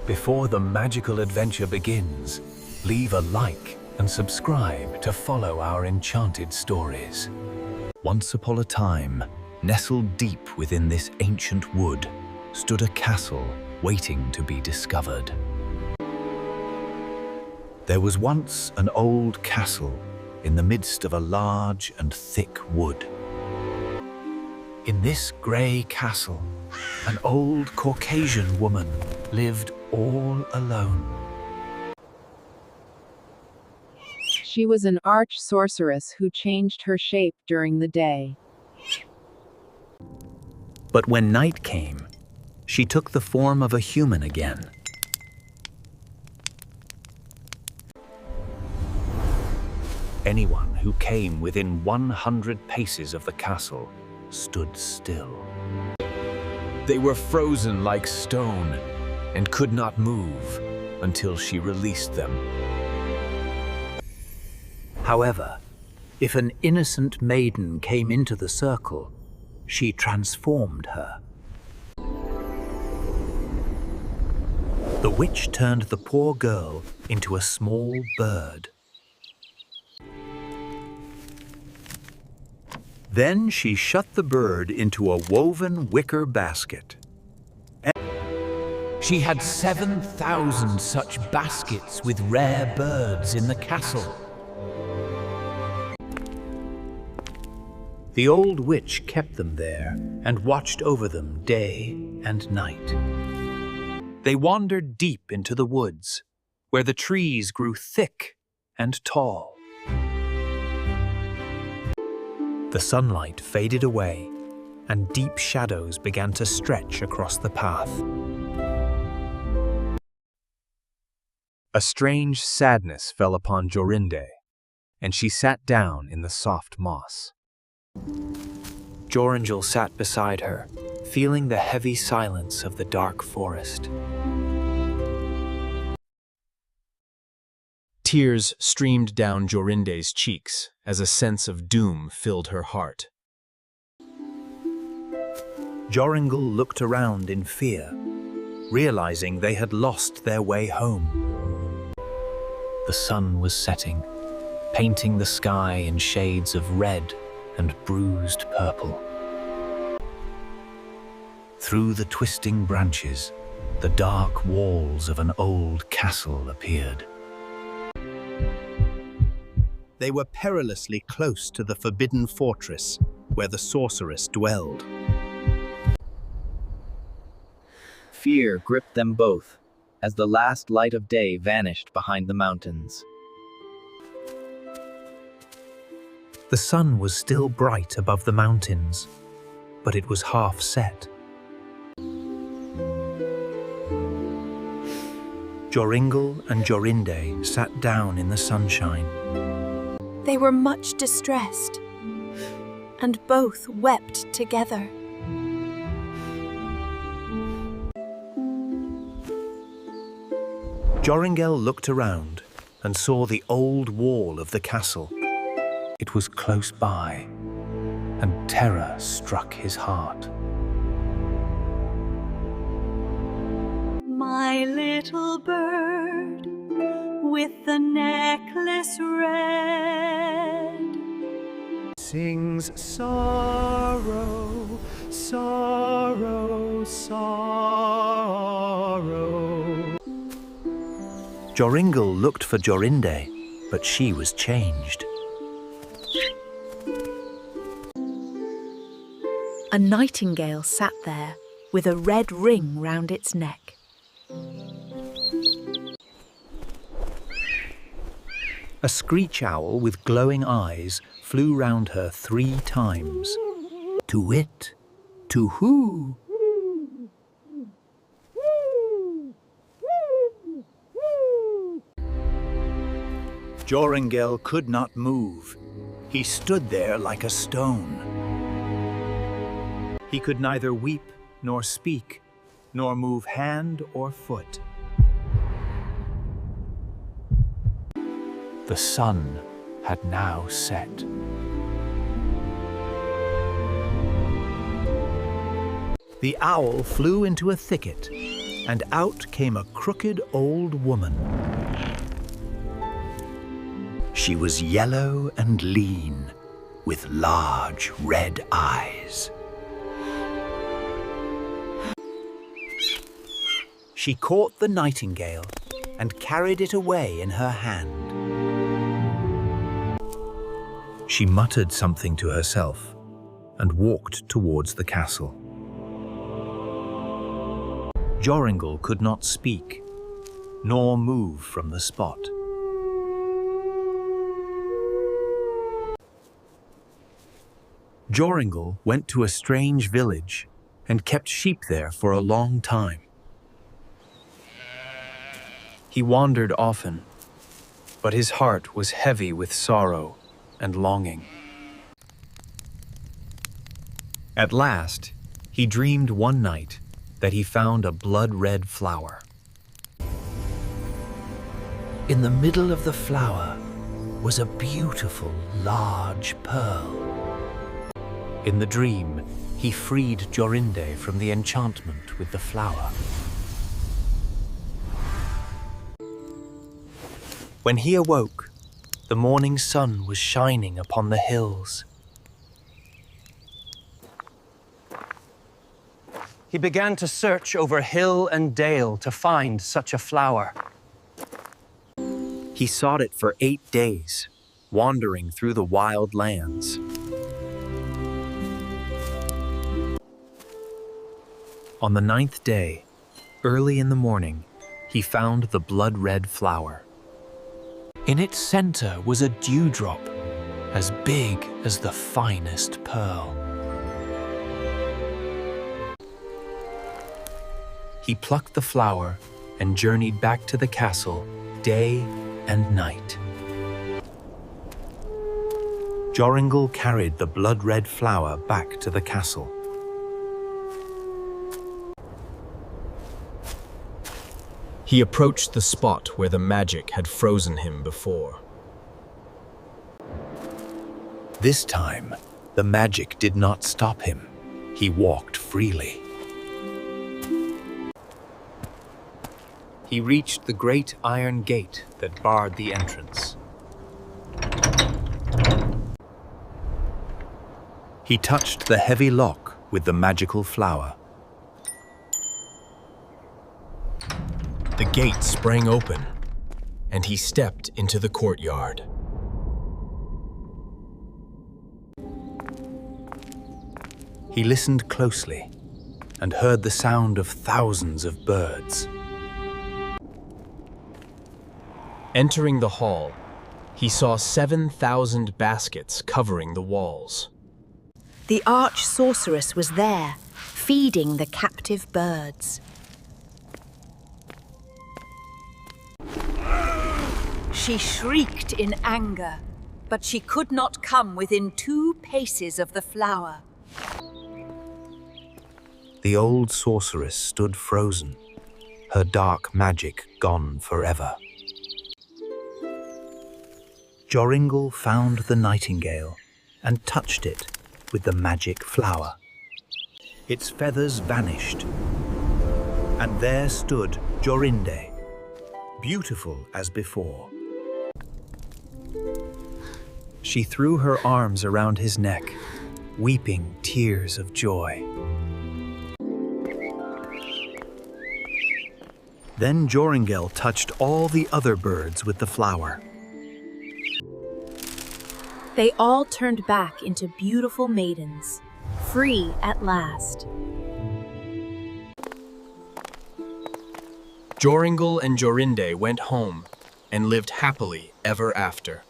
Before the magical adventure begins, leave a like and subscribe to follow our enchanted stories. Once upon a time, nestled deep within this ancient wood, stood a castle waiting to be discovered. There was once an old castle in the midst of a large and thick wood. In this grey castle, an old Caucasian woman lived all alone. She was an arch sorceress who changed her shape during the day. But when night came, she took the form of a human again. Anyone who came within 100 paces of the castle stood still. They were frozen like stone and could not move until she released them. However, if an innocent maiden came into the circle, she transformed her. The witch turned the poor girl into a small bird. Then she shut the bird into a woven wicker basket. She had 7,000 such baskets with rare birds in the castle. The old witch kept them there and watched over them day and night. They wandered deep into the woods, where the trees grew thick and tall. The sunlight faded away, and deep shadows began to stretch across the path. A strange sadness fell upon Jorinde, and she sat down in the soft moss. Joringel sat beside her, feeling the heavy silence of the dark forest. Tears streamed down Jorinde's cheeks as a sense of doom filled her heart. Joringel looked around in fear, realizing they had lost their way home. The sun was setting, painting the sky in shades of red and bruised purple. Through the twisting branches, the dark walls of an old castle appeared. They were perilously close to the forbidden fortress where the sorceress dwelled. Fear gripped them both as the last light of day vanished behind the mountains. The sun was still bright above the mountains, but it was half set. Joringel and Jorinde sat down in the sunshine. They were much distressed, and both wept together. Joringel looked around and saw the old wall of the castle. It was close by, and terror struck his heart. My little bird with the necklace red Sings sorrow, sorrow, sorrow. Joringel looked for Jorinde, but she was changed. A nightingale sat there with a red ring round its neck. A screech owl with glowing eyes flew round her 3 times. To wit, to who? Joringel could not move. He stood there like a stone. He could neither weep nor speak, nor move hand or foot. The sun had now set. The owl flew into a thicket and out came a crooked old woman. She was yellow and lean, with large red eyes. She caught the nightingale and carried it away in her hand. She muttered something to herself and walked towards the castle. Joringel could not speak, nor move from the spot. Joringel went to a strange village and kept sheep there for a long time. He wandered often, but his heart was heavy with sorrow and longing. At last, he dreamed one night that he found a blood-red flower. In the middle of the flower was a beautiful, large pearl. In the dream, he freed Jorinde from the enchantment with the flower. When he awoke, the morning sun was shining upon the hills. He began to search over hill and dale to find such a flower. He sought it for 8 days, wandering through the wild lands. On the 9th day, early in the morning, he found the blood-red flower. In its center was a dewdrop, as big as the finest pearl. He plucked the flower and journeyed back to the castle day and night. Joringel carried the blood-red flower back to the castle. He approached the spot where the magic had frozen him before. This time, the magic did not stop him. He walked freely. He reached the great iron gate that barred the entrance. He touched the heavy lock with the magical flower. The gate sprang open, and he stepped into the courtyard. He listened closely and heard the sound of thousands of birds. Entering the hall, he saw 7,000 baskets covering the walls. The arch sorceress was there, feeding the captive birds. She shrieked in anger, but she could not come within 2 paces of the flower. The old sorceress stood frozen, her dark magic gone forever. Joringel found the nightingale and touched it with the magic flower. Its feathers vanished, and there stood Jorinde, beautiful as before. She threw her arms around his neck, weeping tears of joy. Then Joringel touched all the other birds with the flower. They all turned back into beautiful maidens, free at last. Joringel and Jorinde went home and lived happily ever after.